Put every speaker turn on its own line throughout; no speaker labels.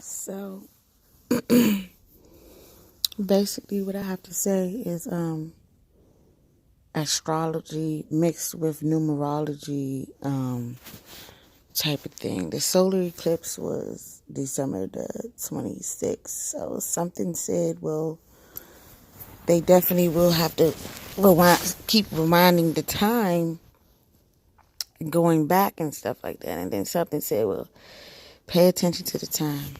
So basically what I have to say is astrology mixed with numerology type of thing. The solar eclipse was December the 26th. So something said, well, they definitely will have to keep reminding the time going back and stuff like that. And then something said, well, pay attention to the time.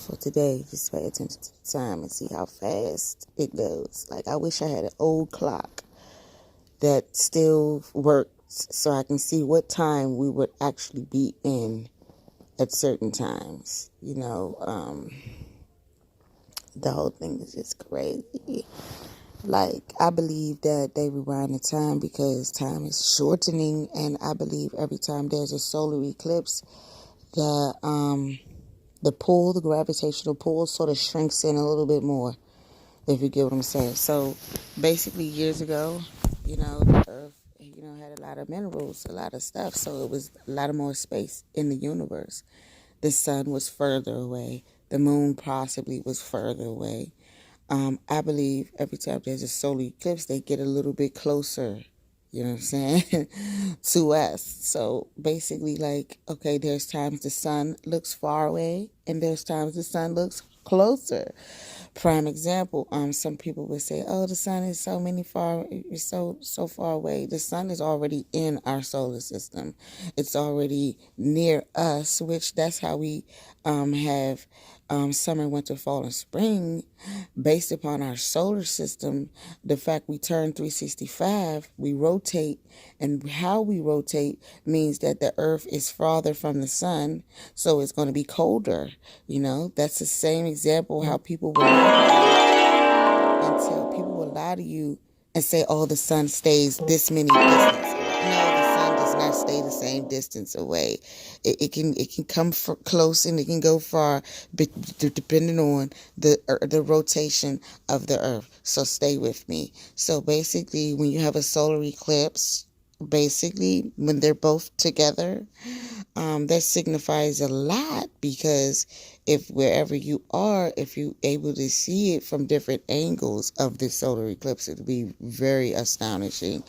For today, just pay attention to the time and see how fast it goes. Like, I wish I had an old clock that still works so I can see what time we would actually be in at certain times. The whole thing is just crazy. Like, I believe that they rewind the time because time is shortening, and I believe every time there's a solar eclipse, the gravitational pull sort of shrinks in a little bit more, if you get what I'm saying. So basically years ago, the earth, had a lot of minerals, a lot of stuff. So it was a lot of more space in the universe. The sun was further away. The moon possibly was further away. I believe every time there's a solar eclipse, they get a little bit closer, you know what I'm saying, to us. So basically, like, okay, there's times the sun looks far away and there's times the sun looks closer. Prime example, some people would say, oh, the sun is so far away. The sun is already in our solar system. It's already near us, which that's how we have summer, winter, fall, and spring based upon our solar system. The fact we turn 365, we rotate, and how we rotate means that the earth is farther from the sun, so it's going to be colder. That's the same example how people will lie to you and say, oh, the sun stays this many distance away. No, the sun does not stay the same distance away. It can come close and it can go far, depending on the rotation of the earth. So stay with me. So basically, when you have a solar eclipse, basically when they're both together, that signifies a lot, because if wherever you are, if you're able to see it from different angles of the solar eclipse, it would be very astonishing.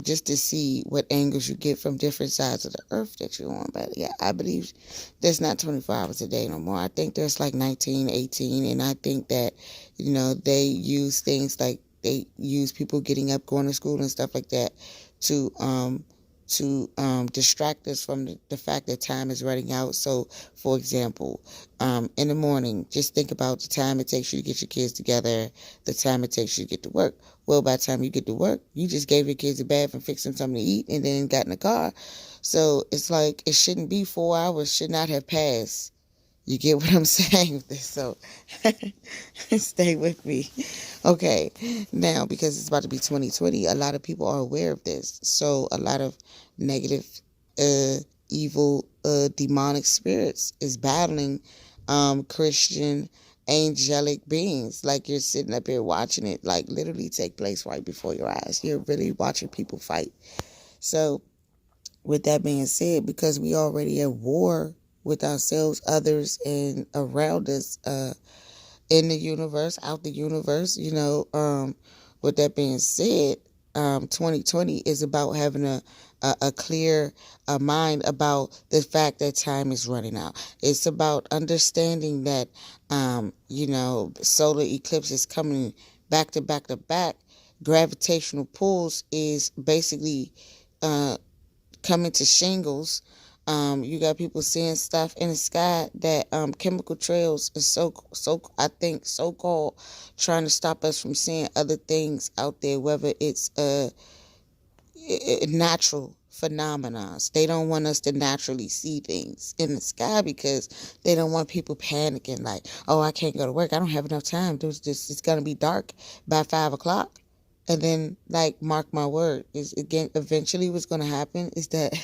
Just to see what angles you get from different sides of the earth that you're on. But yeah, I believe there's not 24 hours a day no more. I think there's like 19, 18, and I think that, they use things like they use people getting up, going to school and stuff like that to distract us from the fact that time is running out. So, for example, in the morning, just think about the time it takes you to get your kids together, the time it takes you to get to work. Well, by the time you get to work, you just gave your kids a bath and fixed them something to eat and then got in the car. So it's like it shouldn't be 4 hours, should not have passed. You get what I'm saying with this? So stay with me. Okay, now because it's about to be 2020, a lot of people are aware of this. So a lot of negative, evil, demonic spirits is battling Christian angelic beings. Like, you're sitting up here watching it, like, literally take place right before your eyes. You're really watching people fight. So with that being said, because we already at war with ourselves, others, and around us, in the universe, out the universe, with that being said, 2020 is about having a clear mind about the fact that time is running out. It's about understanding that, solar eclipse is coming back to back to back. Gravitational pulls is basically coming to shingles. You got people seeing stuff in the sky that chemical trails is I think so-called trying to stop us from seeing other things out there, whether it's natural phenomena. They don't want us to naturally see things in the sky because they don't want people panicking like, oh, I can't go to work, I don't have enough time, it's gonna be dark by 5 o'clock. And then, like, mark my word, is again eventually what's going to happen is that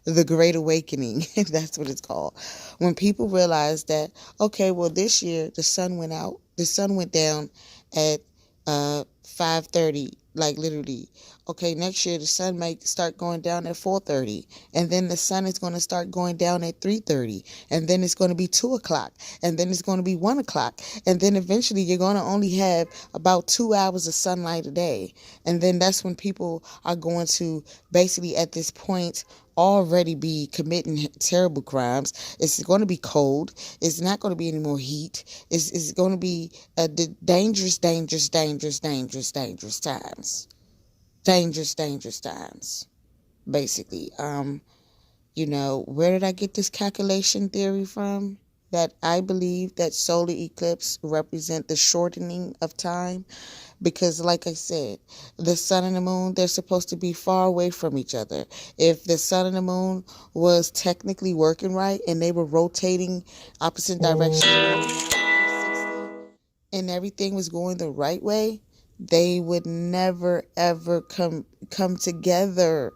the Great Awakening, that's what it's called. When people realize that, okay, well, this year the sun went down at 5:30 Like literally, okay, next year the sun might start going down at 4:30, and then the sun is going to start going down at 3:30, and then it's going to be 2 o'clock, and then it's going to be 1 o'clock, and then eventually you're going to only have about 2 hours of sunlight a day. And then that's when people are going to basically at this point already be committing terrible crimes. It's going to be cold. It's not going to be any more heat. It's going to be dangerous, dangerous, dangerous, dangerous, dangerous times. Dangerous times. Basically, where did I get this calculation theory from? That I believe that solar eclipse represent the shortening of time, because like I said, the sun and the moon, they're supposed to be far away from each other. If the sun and the moon was technically working right and they were rotating opposite directions and everything was going the right way, they would never ever come together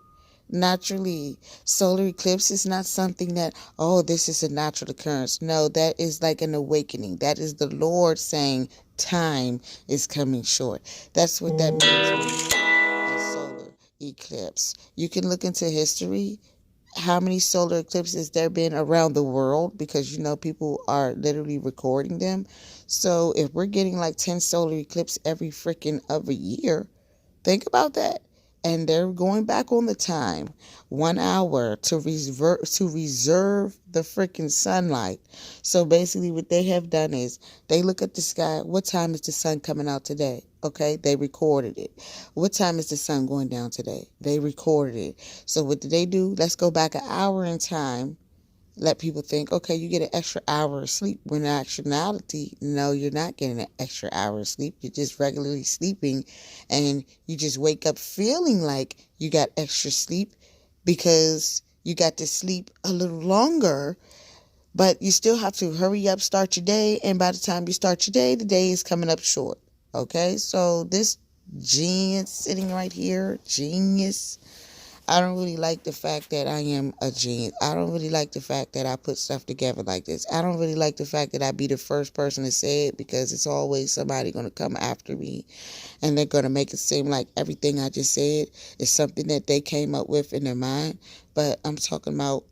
naturally. Solar eclipse is not something that, oh, this is a natural occurrence. No, that is like an awakening. That is the Lord saying time is coming short. That's what that means when a solar eclipse. You can look into history. How many solar eclipses there been around the world, because people are literally recording them. So if we're getting like 10 solar eclipses every freaking other year, think about that. And they're going back on the time, 1 hour to reserve the freaking sunlight. So basically what they have done is they look at the sky. What time is the sun coming out today? Okay, they recorded it. What time is the sun going down today? They recorded it. So what did they do? Let's go back an hour in time. Let people think, okay, you get an extra hour of sleep. When in actuality, no, you're not getting an extra hour of sleep. You're just regularly sleeping, and you just wake up feeling like you got extra sleep because you got to sleep a little longer. But you still have to hurry up, start your day, and by the time you start your day, the day is coming up short. Okay, so this genius sitting right here, genius. I don't really like the fact that I am a genius. I don't really like the fact that I put stuff together like this. I don't really like the fact that I be the first person to say it, because it's always somebody going to come after me, and they're going to make it seem like everything I just said is something that they came up with in their mind. But I'm talking about,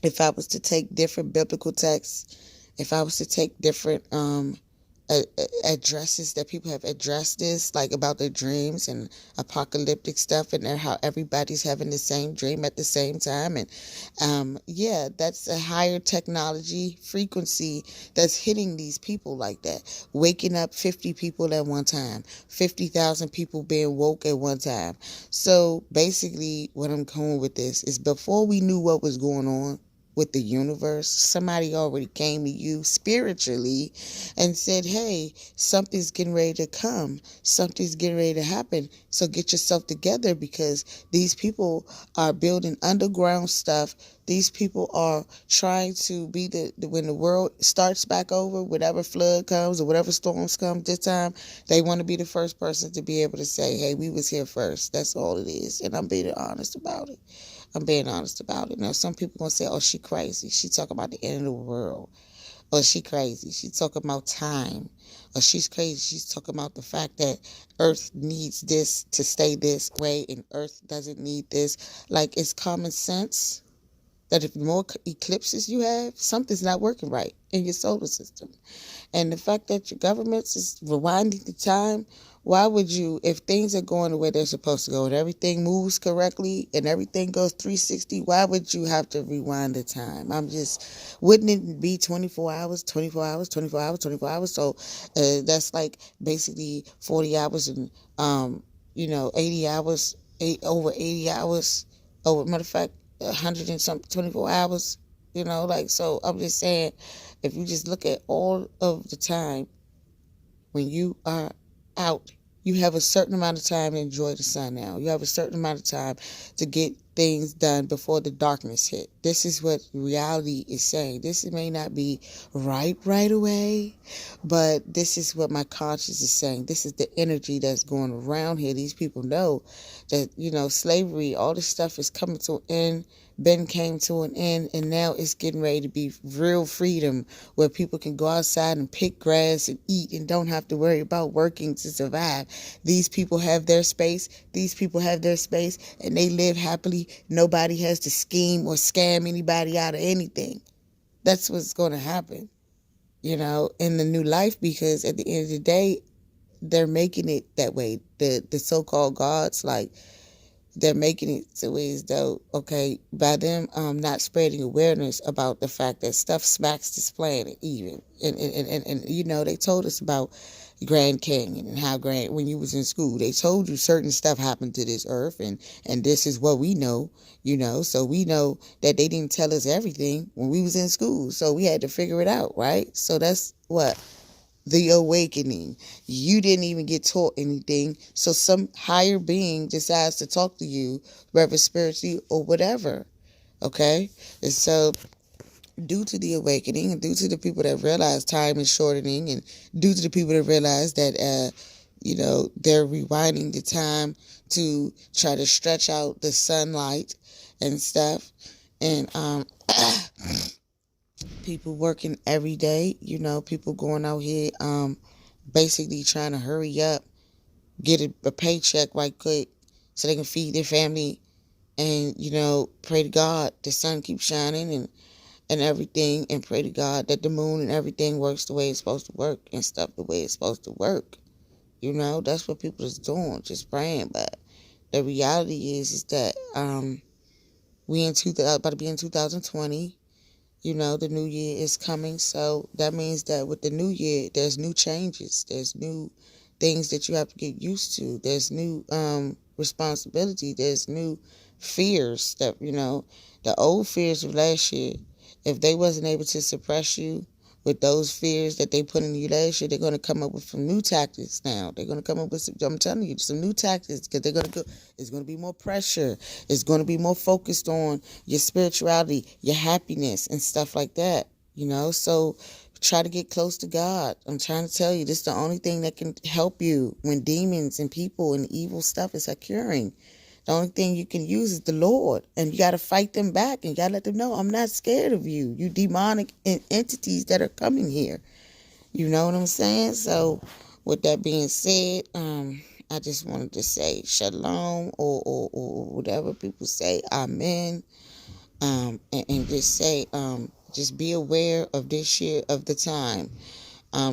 if I was to take different biblical texts, if I was to take different addresses that people have addressed this, like about their dreams and apocalyptic stuff, and how everybody's having the same dream at the same time, and yeah, that's a higher technology frequency that's hitting these people like that, waking up 50 people at one time, 50,000 people being woke at one time. So basically what I'm going with this is, before we knew what was going on with the universe, somebody already came to you spiritually and said, hey, something's getting ready to come. Something's getting ready to happen. So get yourself together, because these people are building underground stuff. These people are trying to be when the world starts back over, whatever flood comes or whatever storms come this time, they want to be the first person to be able to say, hey, we was here first. That's all it is. And I'm being honest about it. Now, some people going to say, oh, she crazy. She talking about the end of the world. Or she crazy. She talking about time. Or she's crazy. She's talking about the fact that Earth needs this to stay this way and Earth doesn't need this. Like, it's common sense that if more eclipses you have, something's not working right in your solar system. And the fact that your government is rewinding the time, why would you, if things are going the way they're supposed to go and everything moves correctly and everything goes 360, why would you have to rewind the time? Wouldn't it be 24 hours, 24 hours, 24 hours, 24 hours? So that's like basically 40 hours and, 80 hours, over 80 hours. Matter of fact, 100 and something, 24 hours, so I'm just saying, if you just look at all of the time when you are out, you have a certain amount of time to enjoy the sun now. You have a certain amount of time to get things done before the darkness hit. This is what reality is saying. This may not be right away, but this is what my conscience is saying. This is the energy that's going around here. These people know that, slavery, all this stuff is coming to an end been came to an end, and now it's getting ready to be real freedom where people can go outside and pick grass and eat and don't have to worry about working to survive. These people have their space. These people have their space, and they live happily. Nobody has to scheme or scam anybody out of anything. That's what's going to happen, in the new life, because at the end of the day, they're making it that way. The so-called gods, like, they're making it so as though, okay, by them not spreading awareness about the fact that stuff smacks this planet even. And they told us about Grand Canyon and how when you was in school, they told you certain stuff happened to this earth, and this is what we know, so we know that they didn't tell us everything when we was in school, so we had to figure it out, right? So that's what the awakening. You didn't even get taught anything. So some higher being decides to talk to you, whether spiritually or whatever. Okay? And so due to the awakening, and due to the people that realize time is shortening, and due to the people that realize that they're rewinding the time to try to stretch out the sunlight and stuff. And people working every day, people going out here basically trying to hurry up, get a paycheck right quick so they can feed their family, and pray to God the sun keeps shining and everything, and pray to God that the moon and everything works the way it's supposed to work and stuff the way it's supposed to work. That's what people is doing, just praying. But the reality is that we about to be in 2020. The new year is coming, so that means that with the new year, there's new changes, there's new things that you have to get used to, there's new responsibility, there's new fears that, the old fears of last year, if they wasn't able to suppress you with those fears that they put in you last year, they're going to come up with some new tactics now. They're going to come up with I'm telling you, some new tactics, because it's going to be more pressure. It's going to be more focused on your spirituality, your happiness, and stuff like that, So try to get close to God. I'm trying to tell you, this is the only thing that can help you when demons and people and evil stuff is occurring. The only thing you can use is the Lord, and you got to fight them back, and you got to let them know, I'm not scared of you, you demonic entities that are coming here. You know what I'm saying? So with that being said, I just wanted to say shalom, or whatever people say, amen, and just say, just be aware of this year, of the time.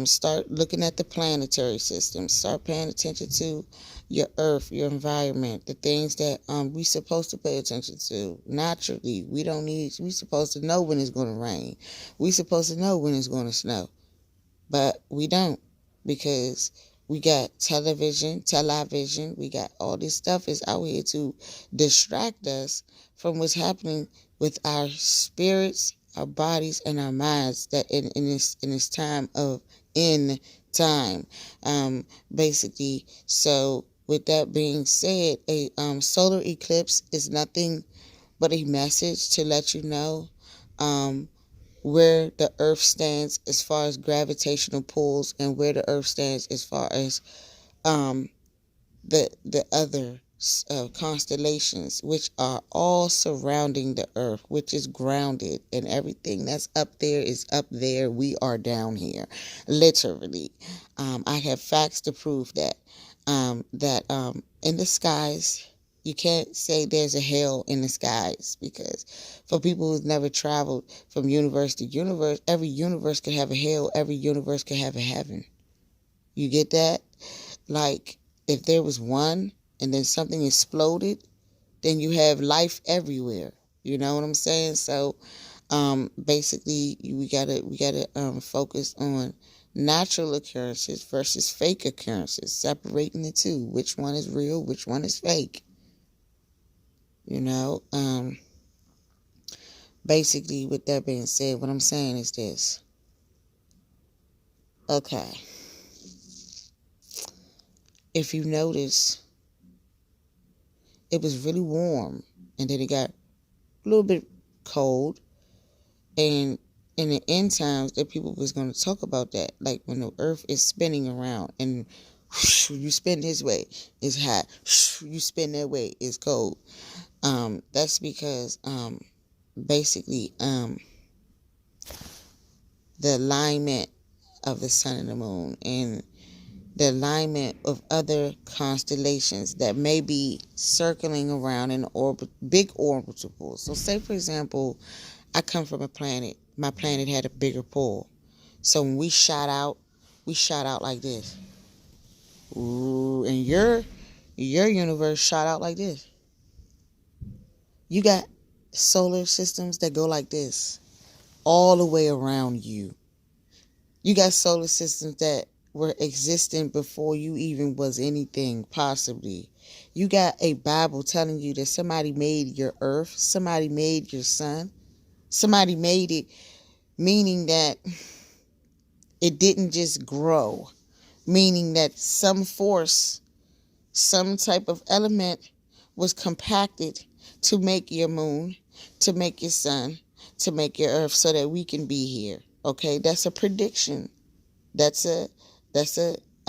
Start looking at the planetary system. Start paying attention to your earth, your environment, the things that we supposed to pay attention to. Naturally, we supposed to know when it's going to rain. We supposed to know when it's going to snow. But we don't, because we got television, we got all this stuff is out here to distract us from what's happening with our spirits, our bodies, and our minds, that in this time of end time, basically. So with that being said, a solar eclipse is nothing but a message to let you know where the earth stands as far as gravitational pulls, and where the earth stands as far as the other constellations, which are all surrounding the earth, which is grounded, and everything that's up there is up there. We are down here, literally. I have facts to prove that in the skies, you can't say there's a hell in the skies, because for people who've never traveled from universe to universe, every universe could have a hell, every universe could have a heaven. You get that? Like, if there was one and then something exploded, then you have life everywhere. You know what I'm saying? So basically, we gotta focus on natural occurrences versus fake occurrences, separating the two. Which one is real? Which one is fake? Basically, with that being said, what I'm saying is this. Okay. If you notice, it was really warm, and then it got a little bit cold, and in the end times, that people was going to talk about that, like when the earth is spinning around, and whoosh, you spin this way, it's hot. Whoosh, you spin that way, it's cold. That's because basically the alignment of the sun and the moon, and the alignment of other constellations that may be circling around in orbit, big orbitals. So say for example, I come from a planet. My planet had a bigger pull. So when we shot out like this. Ooh, and your universe shot out like this. You got solar systems that go like this all the way around you. You got solar systems that were existing before you even was anything, possibly. You got a Bible telling you that somebody made your earth, somebody made your sun, somebody made it, meaning that it didn't just grow, meaning that some force, some type of element was compacted to make your moon, to make your sun, to make your earth so that we can be here. Okay, that's a prediction. That's a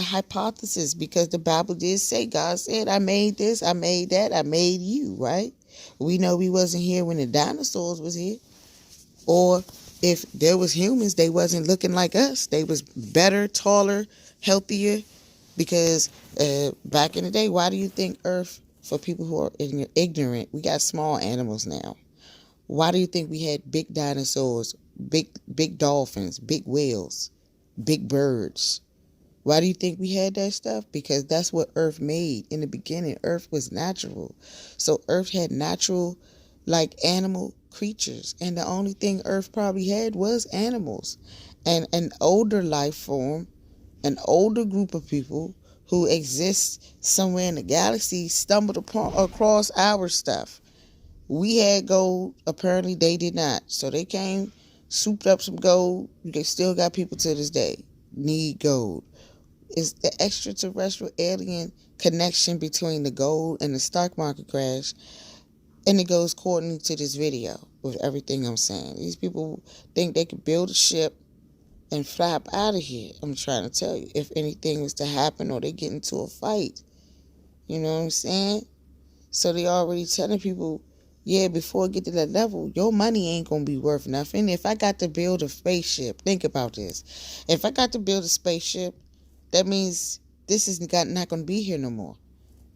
hypothesis, because the Bible did say, God said, I made this, I made that, I made you, right? We know we wasn't here when the dinosaurs was here. Or if there was humans, they wasn't looking like us. They was better, taller, healthier. Because back in the day, why do you think Earth, for people who are ignorant, we got small animals now. Why do you think we had big dinosaurs, big dolphins, big whales, big birds? Why do you think we had that stuff? Because that's what Earth made in the beginning. Earth was natural. So Earth had natural, like, animal creatures. And the only thing Earth probably had was animals. And an older life form, an older group of people who exist somewhere in the galaxy stumbled across our stuff. We had gold. Apparently they did not. So they came, souped up some gold. They still got people to this day need gold. It's the extraterrestrial alien connection between the gold and the stock market crash. And it goes according to this video with everything I'm saying. These people think they could build a ship and fly up out of here. I'm trying to tell you, if anything was to happen or they get into a fight, you know what I'm saying? So they already telling people, yeah, before it get to that level, your money ain't gonna be worth nothing. If I got to build a spaceship, think about this. If I got to build a spaceship, that means this is not gonna be here no more.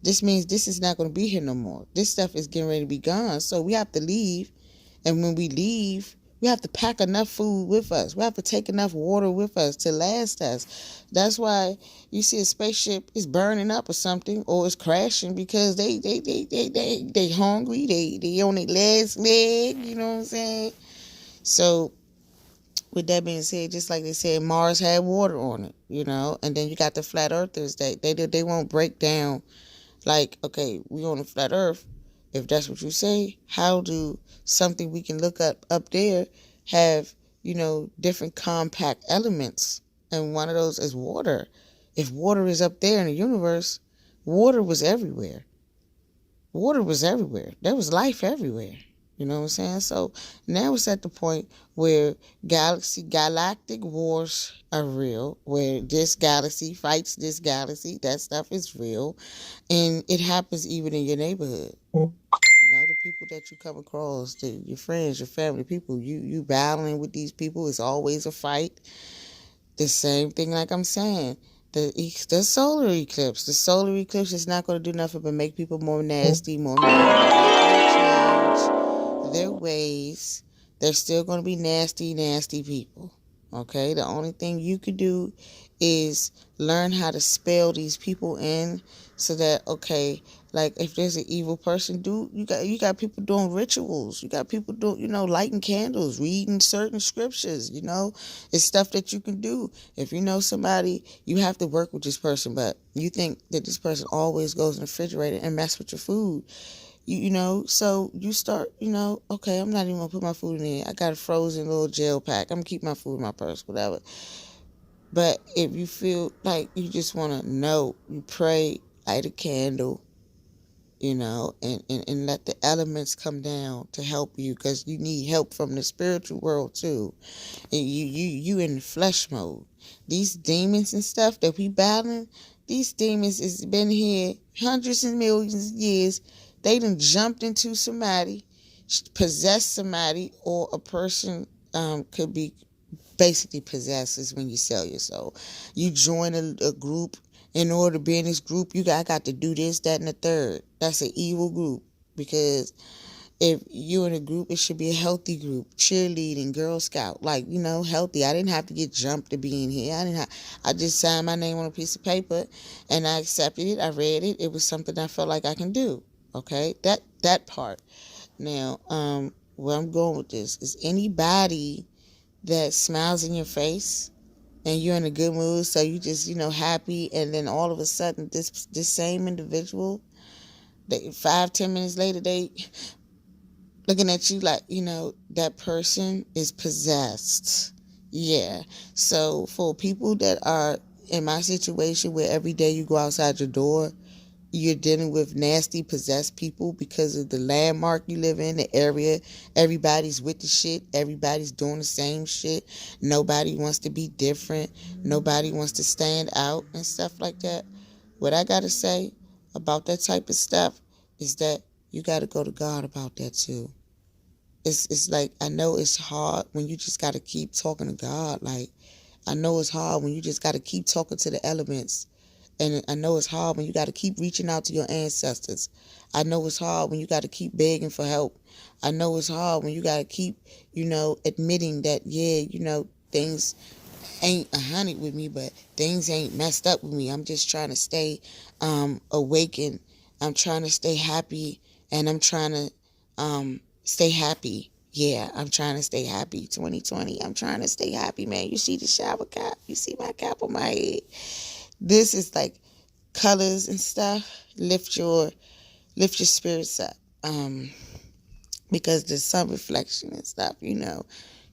This means this is not gonna be here no more. This stuff is getting ready to be gone. So we have to leave. And when we leave, we have to pack enough food with us. We have to take enough water with us to last us. That's why you see a spaceship is burning up or something, or it's crashing, because they hungry. They on their last leg. You know what I'm saying? So with that being said, just like they said, Mars had water on it. You know, and then you got the flat earthers. They won't break down. Like, okay, we on a flat earth. If that's what you say, how do something we can look up there have, different compact elements? And one of those is water. If water is up there in the universe, water was everywhere. Water was everywhere. There was life everywhere. You know what I'm saying? So now it's at the point where galactic wars are real, where this galaxy fights this galaxy. That stuff is real. And it happens even in your neighborhood. The people that you come across, your friends, your family, people, you battling with these people, it's always a fight. The same thing, like I'm saying, the solar eclipse. The solar eclipse is not going to do nothing but make people more nasty, more mean. Change their ways. They're still going to be nasty people. Okay? The only thing you could do is learn how to spell these people in, so that, okay, like if there's an evil person, you got people doing rituals. You got people doing, lighting candles, reading certain scriptures. It's stuff that you can do. If you know somebody, you have to work with this person, but you think that this person always goes in the refrigerator and mess with your food. So you start, okay, I'm not even gonna put my food in there. I got a frozen little gel pack. I'm gonna keep my food in my purse, whatever. But if you feel like you just want to know, you pray, light a candle, and let the elements come down to help you, because you need help from the spiritual world too. And you in flesh mode. These demons and stuff that we battling, these demons has been here hundreds and millions of years. They done jumped into somebody. Possess somebody or a person could be basically possessed is when you sell your soul. You join a group. In order to be in this group, I got to do this, that, and the third. That's an evil group, because if you're in a group, it should be a healthy group. Cheerleading, Girl Scout, like, healthy. I didn't have to get jumped to be in here. I just signed my name on a piece of paper and I accepted it. I read it. It was something I felt like I can do. Okay, that part. Now, where I'm going with this is anybody that smiles in your face and you're in a good mood, so you just, happy, and then all of a sudden this same individual, 5-10 minutes later, they looking at you like, that person is possessed. Yeah. So for people that are in my situation, where every day you go outside your door, you're dealing with nasty possessed people because of the landmark you live in, the area. Everybody's with the shit. Everybody's doing the same shit. Nobody wants to be different. Nobody wants to stand out and stuff like that. What I got to say about that type of stuff is that you got to go to God about that too. It's like, I know it's hard when you just got to keep talking to God. Like, I know it's hard when you just got to keep talking to the elements. And I know it's hard when you got to keep reaching out to your ancestors. I know it's hard when you got to keep begging for help. I know it's hard when you got to keep, admitting that, things ain't 100 with me, but things ain't messed up with me. I'm just trying to stay awakened. I'm trying to stay happy, and I'm trying to stay happy. Yeah, I'm trying to stay happy. 2020, I'm trying to stay happy, man. You see the shower cap? You see my cap on my head? This is like colors and stuff. Lift your spirits up. Because there's some reflection and stuff,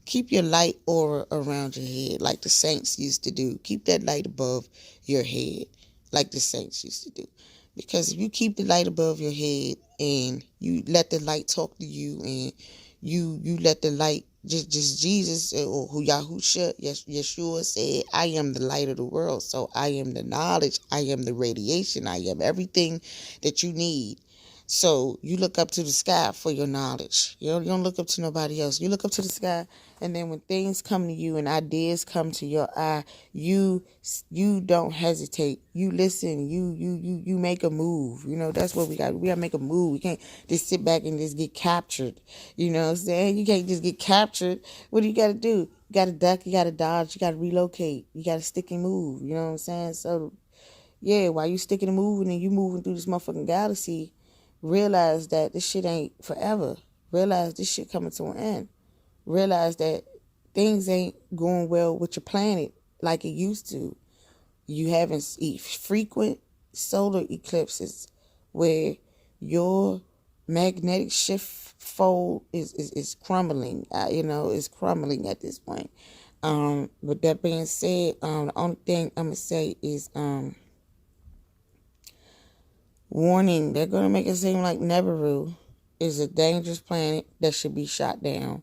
Keep your light aura around your head like the saints used to do. Keep that light above your head like the saints used to do. Because if you keep the light above your head and you let the light talk to you, and you let the light, just Jesus, or who Yahusha, Yeshua said, I am the light of the world. So I am the knowledge. I am the radiation. I am everything that you need. So you look up to the sky for your knowledge. You don't look up to nobody else. You look up to the sky, and then when things come to you and ideas come to your eye, you don't hesitate. You listen. You make a move. That's what we got. We gotta make a move. We can't just sit back and just get captured. You know what I'm saying? You can't just get captured. What do you gotta do? You gotta duck. You gotta dodge. You gotta relocate. You gotta stick and move. You know what I'm saying? So yeah, while you sticking and moving and you moving through this motherfucking galaxy, realize that this shit ain't forever. Realize this shit coming to an end. Realize that things ain't going well with your planet like it used to. You having frequent solar eclipses where your magnetic shift fold is crumbling. Is crumbling at this point. With that being said, the only thing I'm gonna say is warning, they're going to make it seem like Nibiru is a dangerous planet that should be shot down.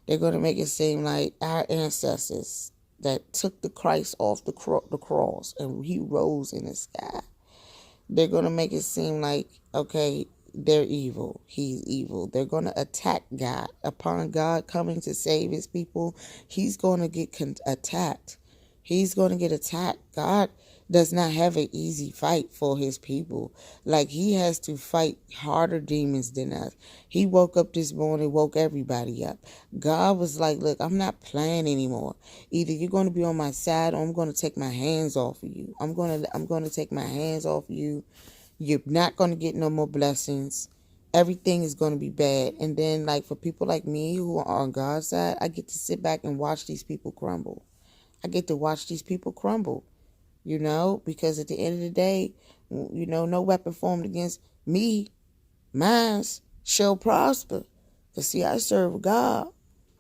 They're going to make it seem like our ancestors that took the Christ off the cross and he rose in the sky. They're going to make it seem like, okay, they're evil. He's evil. They're going to attack God. Upon God coming to save his people, he's going to get attacked. He's going to get attacked. God does not have an easy fight for his people. Like, he has to fight harder demons than us. He woke up this morning, woke everybody up. God was like, look, I'm not playing anymore. Either you're going to be on my side or I'm going to take my hands off of you. I'm going to take my hands off of you. You're not going to get no more blessings. Everything is going to be bad. And then, like, for people like me who are on God's side, I get to sit back and watch these people crumble. I get to watch these people crumble, because at the end of the day, no weapon formed against me, mine, shall prosper. Because, see, I serve God.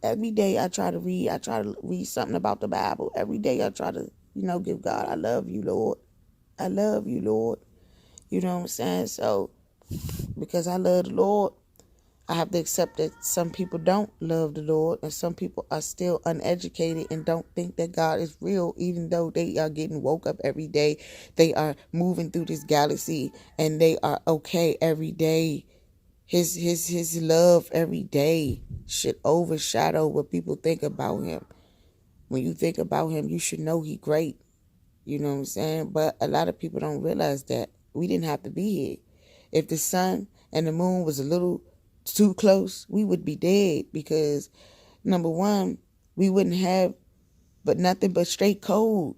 Every day I try to read something about the Bible. Every day I try to, give God, I love you, Lord. I love you, Lord. You know what I'm saying? So, because I love the Lord, I have to accept that some people don't love the Lord, and some people are still uneducated and don't think that God is real, even though they are getting woke up every day. They are moving through this galaxy and they are okay every day. His love every day should overshadow what people think about him. When you think about him, you should know he great. You know what I'm saying? But a lot of people don't realize that we didn't have to be here. If the sun and the moon was a little too close, we would be dead because number one, we wouldn't have but nothing but straight cold.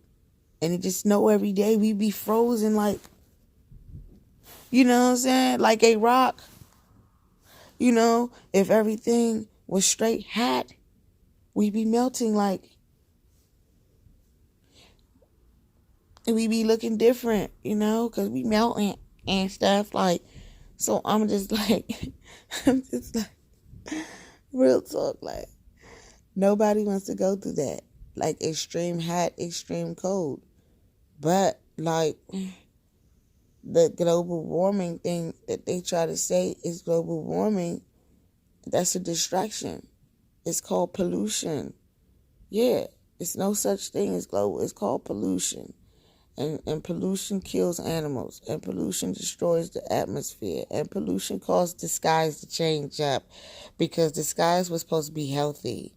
And it just snow every day. We'd be frozen like, you know what I'm saying? Like a rock. You know, if everything was straight hot, we'd be melting like, and we'd be looking different, you know, because we melting and stuff. Like, so I'm just like, I'm just like, real talk, like, nobody wants to go through that. Like, extreme hot, extreme cold. But, like, the global warming thing that they try to say is global warming, that's a distraction. It's called pollution. Yeah, it's no such thing as global. It's called pollution. And pollution kills animals. And pollution destroys the atmosphere. And pollution caused the skies to change up. Because the skies were supposed to be healthy.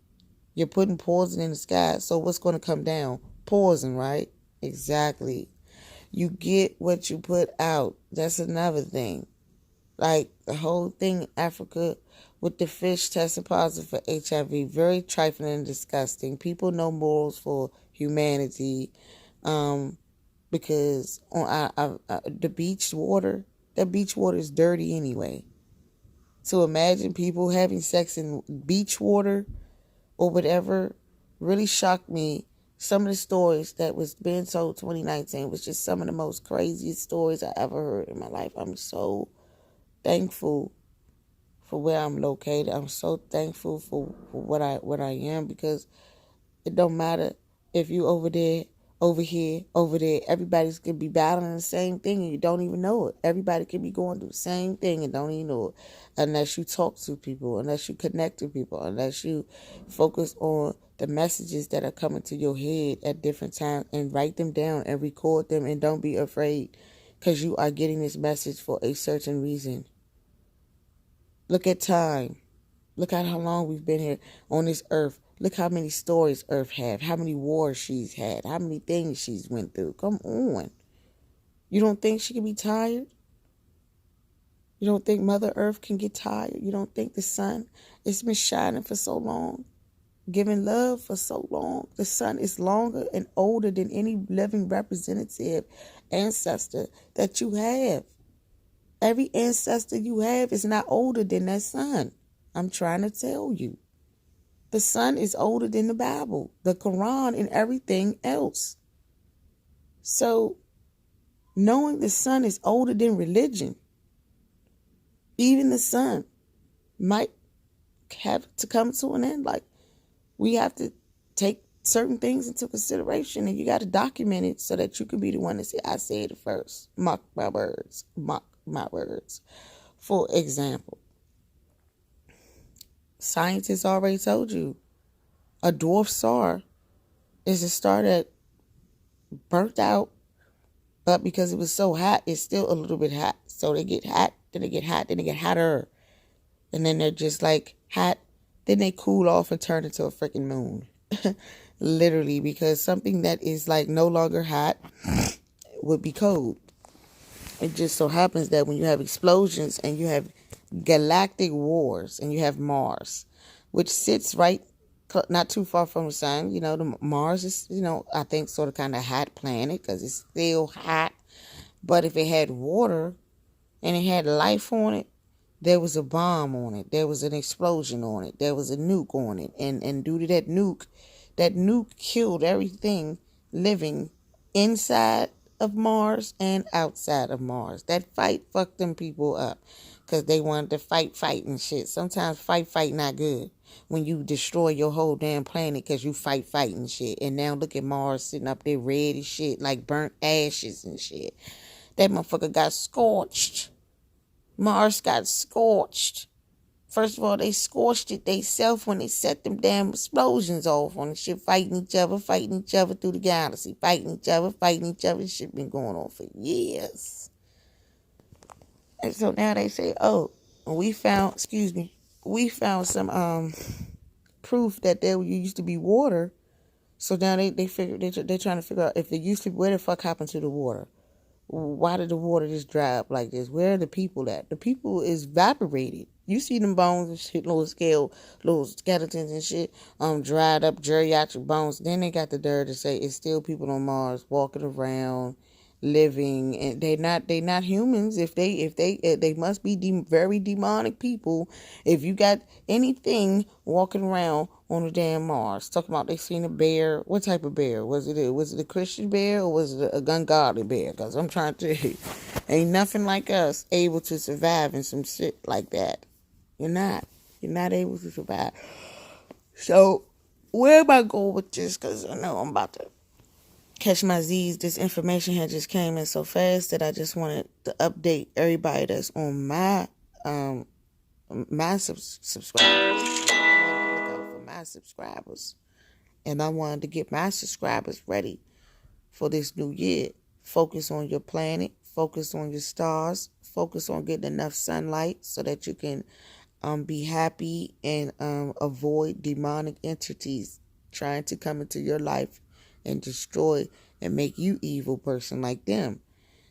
You're putting poison in the sky. So what's going to come down? Poison, right? Exactly. You get what you put out. That's another thing. Like the whole thing in Africa with the fish testing positive for HIV, very trifling and disgusting. People know morals for humanity, because on the beach water, that beach water is dirty anyway. So imagine people having sex in beach water or whatever really shocked me. Some of the stories that was being told 2019 was just some of the most craziest stories I ever heard in my life. I'm so thankful for where I'm located. I'm so thankful for what I am, because it don't matter if you over there, over here, over there. Everybody's gonna be battling the same thing and you don't even know it. Everybody could be going through the same thing and don't even know it, unless you talk to people, unless you connect to people, unless you focus on the messages that are coming to your head at different times and write them down and record them, and don't be afraid, because you are getting this message for a certain reason. Look at time. Look at how long we've been here on this earth. Look how many stories Earth have, how many wars she's had, how many things she's went through. Come on. You don't think she can be tired? You don't think Mother Earth can get tired? You don't think the sun, it's been shining for so long, giving love for so long? The sun is longer and older than any living representative ancestor that you have. Every ancestor you have is not older than that sun. I'm trying to tell you. The sun is older than the Bible, the Quran, and everything else. So, knowing the sun is older than religion, even the sun might have to come to an end. Like, we have to take certain things into consideration, and you got to document it so that you can be the one to say, I said it first. Mark my words. Mark my words. For example, scientists already told you a dwarf star is a star that burnt out, but because it was so hot, it's still a little bit hot. So they get hot, then they get hot, then they get hotter. And then they're just like hot. Then they cool off and turn into a freaking moon. Literally, because something that is like no longer hot would be cold. It just so happens that when you have explosions and you have galactic wars and you have Mars, which sits right not too far from the sun. You know, the Mars is, I think sort of kind of hot planet because it's still hot. But if it had water and it had life on it, there was a bomb on it. There was an explosion on it. There was a nuke on it. And due to that nuke killed everything living inside of Mars and outside of Mars. That fight fucked them people up because they wanted to fight and shit. Sometimes fight not good when you destroy your whole damn planet because you fight and shit. And now look at Mars sitting up there red as shit, like burnt ashes and shit. That motherfucker got scorched. Mars got scorched. First of all, they scorched it themselves when they set them damn explosions off on the shit, fighting each other through the galaxy, fighting each other. Shit been going on for years. And so now they say, oh, we found some proof that there used to be water. So now they figure they're trying to figure out if there used to be, where the fuck happened to the water? Why did the water just dry up like this? Where are the people at? The people is evaporated. You see them bones and shit, little skeletons and shit, dried up geriatric bones. Then they got the dirt to say it's still people on Mars walking around, living, and they not humans. If they must be very demonic people. If you got anything walking around on the damn Mars, talking about they seen a bear. What type of bear was it? Was it a Christian bear or was it a ungodly bear? Because I'm trying to tell you, ain't nothing like us able to survive in some shit like that. You're not. You're not able to survive. So where am I going with this? Because I know I'm about to catch my Z's. This information had just came in so fast that I just wanted to update everybody that's on my subscribers. Look out for my subscribers, and I wanted to get my subscribers ready for this new year. Focus on your planet. Focus on your stars. Focus on getting enough sunlight so that you can be happy and avoid demonic entities trying to come into your life and destroy and make you evil person like them.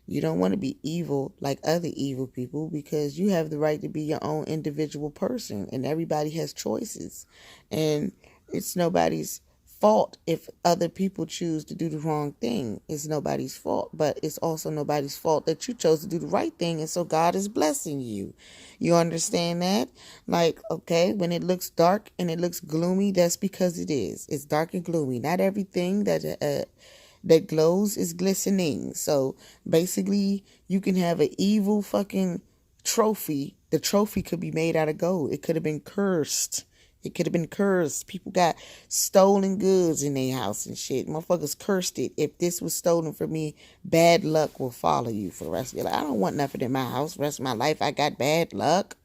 You don't want to be evil like other evil people because you have the right to be your own individual person, and everybody has choices. And it's nobody's fault if other people choose to do the wrong thing. It's nobody's fault, but it's also nobody's fault that you chose to do the right thing, and so God is blessing you. You understand that? Like, okay, when it looks dark and it looks gloomy, that's because it is. It's dark and gloomy. Not everything that glows is glistening. So basically, you can have an evil fucking trophy. The trophy could be made out of gold. It could have been cursed. It could have been cursed. People got stolen goods in their house and shit. Motherfuckers cursed it. If this was stolen from me, bad luck will follow you for the rest of your life. I don't want nothing in my house for the rest of my life. I got bad luck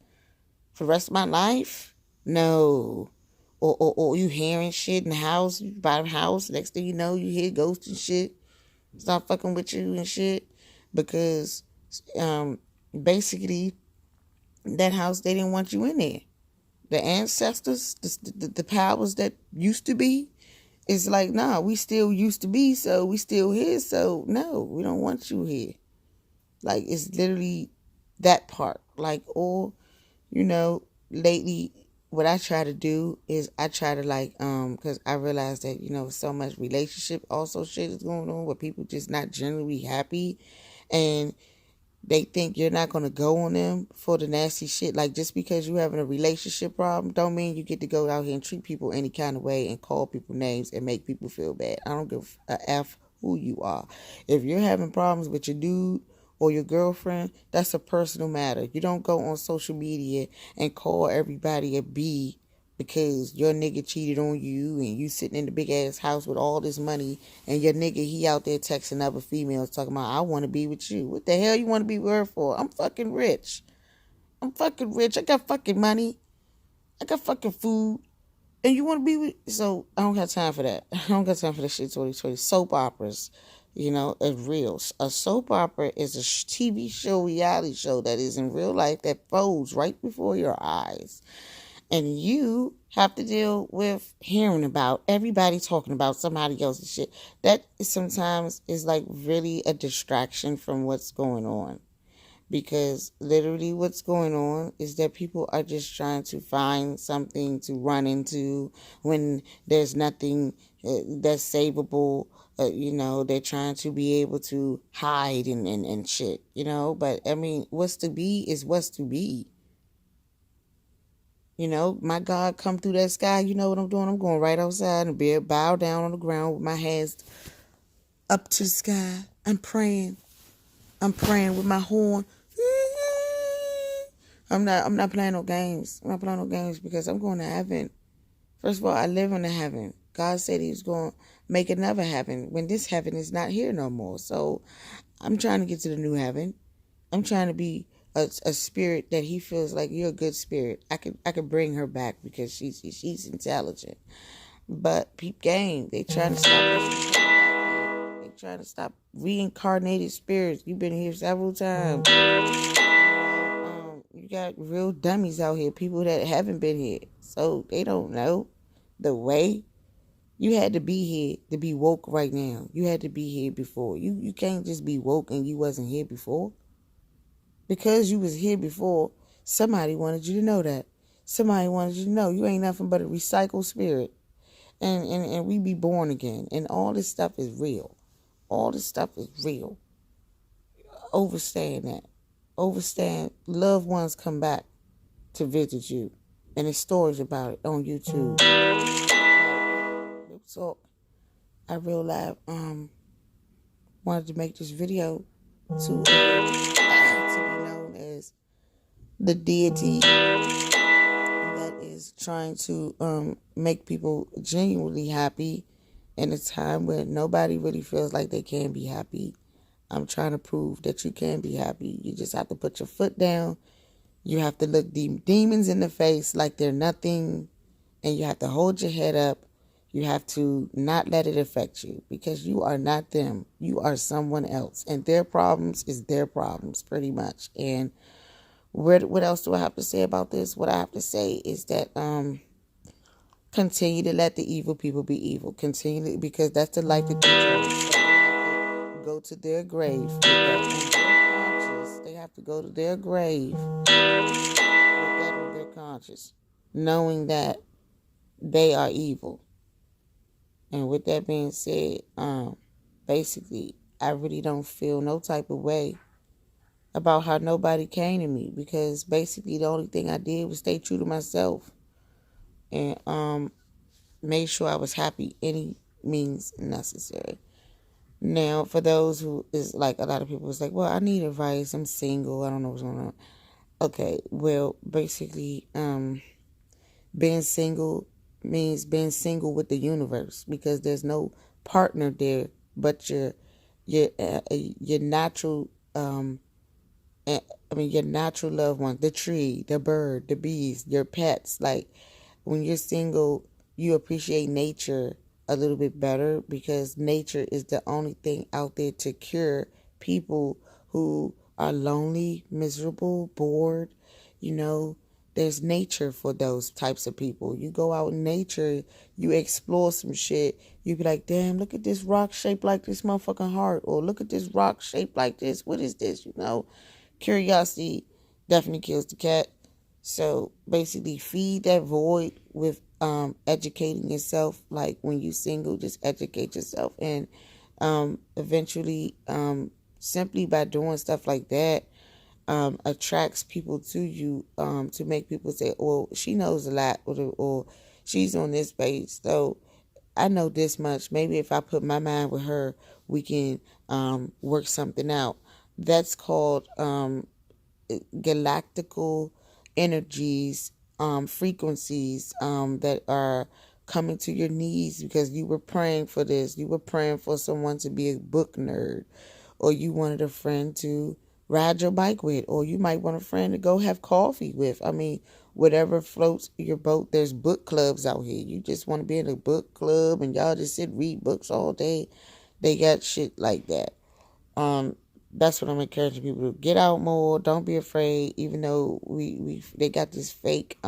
for the rest of my life? No. Or you hearing shit in the house, you buy a house, next thing you know, you hear ghosts and shit. Stop fucking with you and shit. Because basically, that house, they didn't want you in there. The ancestors, the powers that used to be, it's like, nah, we still used to be, so we still here, so no, we don't want you here. Like, it's literally that part. Like, or, lately, what I try to do is I try to because I realize that, so much relationship also shit is going on where people just not generally happy, and they think you're not going to go on them for the nasty shit. Like, just because you're having a relationship problem don't mean you get to go out here and treat people any kind of way and call people names and make people feel bad. I don't give a F who you are. If you're having problems with your dude or your girlfriend, that's a personal matter. You don't go on social media and call everybody a B because your nigga cheated on you and you sitting in the big ass house with all this money and your nigga, he out there texting other females talking about, I want to be with you. What the hell you want to be with her for? I'm fucking rich. I got fucking money. I got fucking food. And you want to be with... So, I don't got time for that. I don't got time for that shit 2020. Soap operas, is real. A soap opera is a TV show, reality show that is in real life that folds right before your eyes. And you have to deal with hearing about everybody talking about somebody else's shit. That sometimes is like really a distraction from what's going on. Because literally what's going on is that people are just trying to find something to run into when there's nothing that's savable. They're trying to be able to hide and shit, But, I mean, what's to be is what's to be. My God come through that sky. You know what I'm doing? I'm going right outside and bow down on the ground with my hands up to the sky. I'm praying. I'm praying with my horn. I'm not playing no games. I'm not playing no games because I'm going to heaven. First of all, I live in the heaven. God said he was going to make another heaven when this heaven is not here no more. So I'm trying to get to the new heaven. I'm trying to be a spirit that he feels like you're a good spirit. I could bring her back because she's intelligent. But peep game, they trying to stop. They trying to stop reincarnated spirits. You've been here several times. you got real dummies out here, people that haven't been here, so they don't know the way. You had to be here to be woke right now. You had to be here before. You can't just be woke and you wasn't here before. Because you was here before, somebody wanted you to know that. Somebody wanted you to know you ain't nothing but a recycled spirit. And we be born again. And all this stuff is real. All this stuff is real. Overstand that. Overstand. Loved ones come back to visit you. And there's stories about it on YouTube. So I real life wanted to make this video to be known as the deity that is trying to make people genuinely happy in a time when nobody really feels like they can be happy. I'm trying to prove that you can be happy. You just have to put your foot down. You have to look demons in the face like they're nothing. And you have to hold your head up. You have to not let it affect you because you are not them. You are someone else. And their problems is their problems pretty much. And what else do I have to say about this? What I have to say is that continue to let the evil people be evil. Continue to, because that's the life that they chose. So they have to go to their grave with that in their conscious. They have to go to their grave with that in their conscious, knowing that they are evil. And with that being said, basically, I really don't feel no type of way about how nobody came to me because basically the only thing I did was stay true to myself and made sure I was happy any means necessary. Now, for those who is like a lot of people is like, well, I need advice. I'm single. I don't know what's going on. Okay, well, basically, being single means being single with the universe because there's no partner there but your natural your natural loved ones, the tree, the bird, the bees, your pets. Like when you're single, you appreciate nature a little bit better because nature is the only thing out there to cure people who are lonely, miserable, bored. You know, there's nature for those types of people. You go out in nature, you explore some shit. You be like, damn, look at this rock shaped like this motherfucking heart. Or look at this rock shaped like this. What is this? You know, curiosity definitely kills the cat. So basically feed that void with educating yourself. Like when you single, just educate yourself. And eventually, simply by doing stuff like that, attracts people to you to make people say, well, she knows a lot or she's on this page. So I know this much. Maybe if I put my mind with her, we can work something out. That's called galactical energies, frequencies that are coming to your knees because you were praying for this. You were praying for someone to be a book nerd, or you wanted a friend to ride your bike with, or you might want a friend to go have coffee with. I mean, whatever floats your boat. There's book clubs out here. You just want to be in a book club and y'all just sit read books all day. They got shit like that. That's what I'm encouraging people to get out more. Don't be afraid, even though they got this fake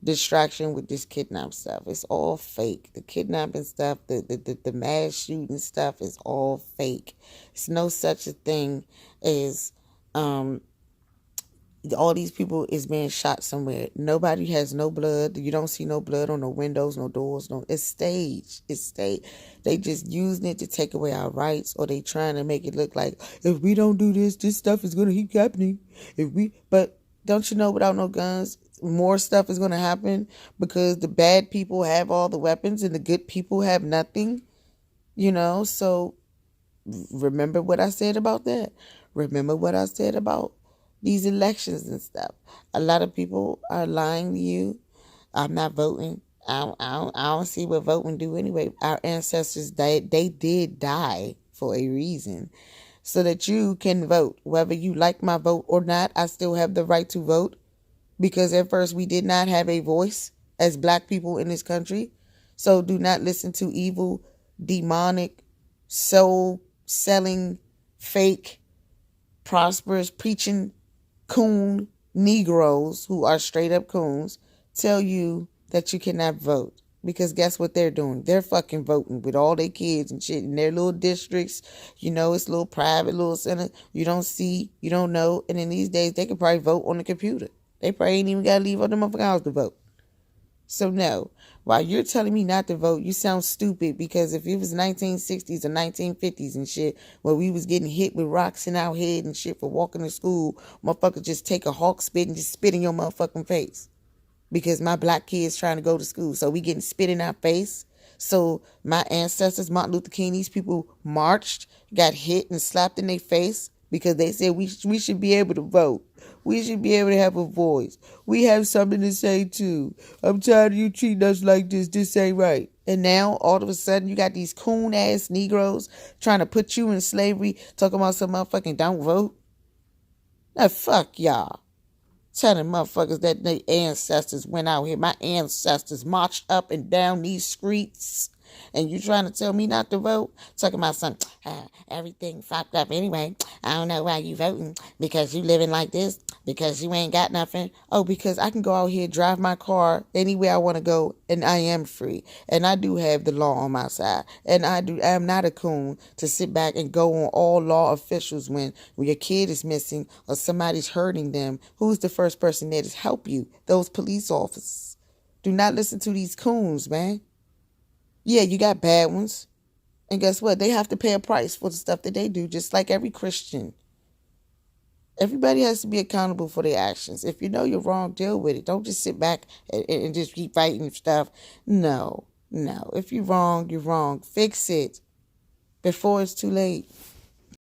distraction with this kidnap stuff. It's all fake. The kidnapping stuff, the mass shooting stuff is all fake. It's no such a thing as all these people is being shot somewhere. Nobody has no blood. You don't see no blood on no windows, no doors. No, it's staged. It's staged. They just using it to take away our rights, or they trying to make it look like if we don't do this, this stuff is gonna keep happening. But don't you know, without no guns, more stuff is gonna happen because the bad people have all the weapons and the good people have nothing. You know, so remember what I said about that. Remember what I said about these elections and stuff. A lot of people are lying to you. I'm not voting. I don't see what voting do anyway. Our ancestors, they did die for a reason so that you can vote. Whether you like my vote or not, I still have the right to vote because at first we did not have a voice as black people in this country. So do not listen to evil, demonic, soul selling, fake, prosperous, preaching coon Negroes who are straight up coons tell you that you cannot vote. Because guess what they're doing? They're fucking voting with all their kids and shit in their little districts. You know, it's little private little center. You don't see, you don't know. And in these days, they can probably vote on the computer. They probably ain't even got to leave on the motherfucking house to vote. So no, while you're telling me not to vote, you sound stupid because if it was 1960s or 1950s and shit, where we was getting hit with rocks in our head and shit for walking to school, motherfuckers just take a hawk spit and just spit in your motherfucking face. Because my black kids trying to go to school, so we getting spit in our face. So my ancestors, Martin Luther King, these people marched, got hit and slapped in their face because they said we should be able to vote. We should be able to have a voice. We have something to say too. I'm tired of you treating us like this. This ain't right. And now all of a sudden you got these coon ass Negroes trying to put you in slavery, talking about some motherfucking don't vote. Now fuck y'all. Telling motherfuckers that their ancestors went out here. My ancestors marched up and down these streets. And you trying to tell me not to vote? Talking about some, everything fucked up anyway. I don't know why you voting. Because you living like this. Because you ain't got nothing. Oh, because I can go out here, drive my car anywhere I want to go. And I am free. And I do have the law on my side. And I am not a coon to sit back and go on all law officials when your kid is missing or somebody's hurting them. Who's the first person there to help you? Those police officers. Do not listen to these coons, man. Yeah, you got bad ones. And guess what? They have to pay a price for the stuff that they do, just like every Christian. Everybody has to be accountable for their actions. If you know you're wrong, deal with it. Don't just sit back and just keep fighting stuff. No. If you're wrong, you're wrong. Fix it before it's too late.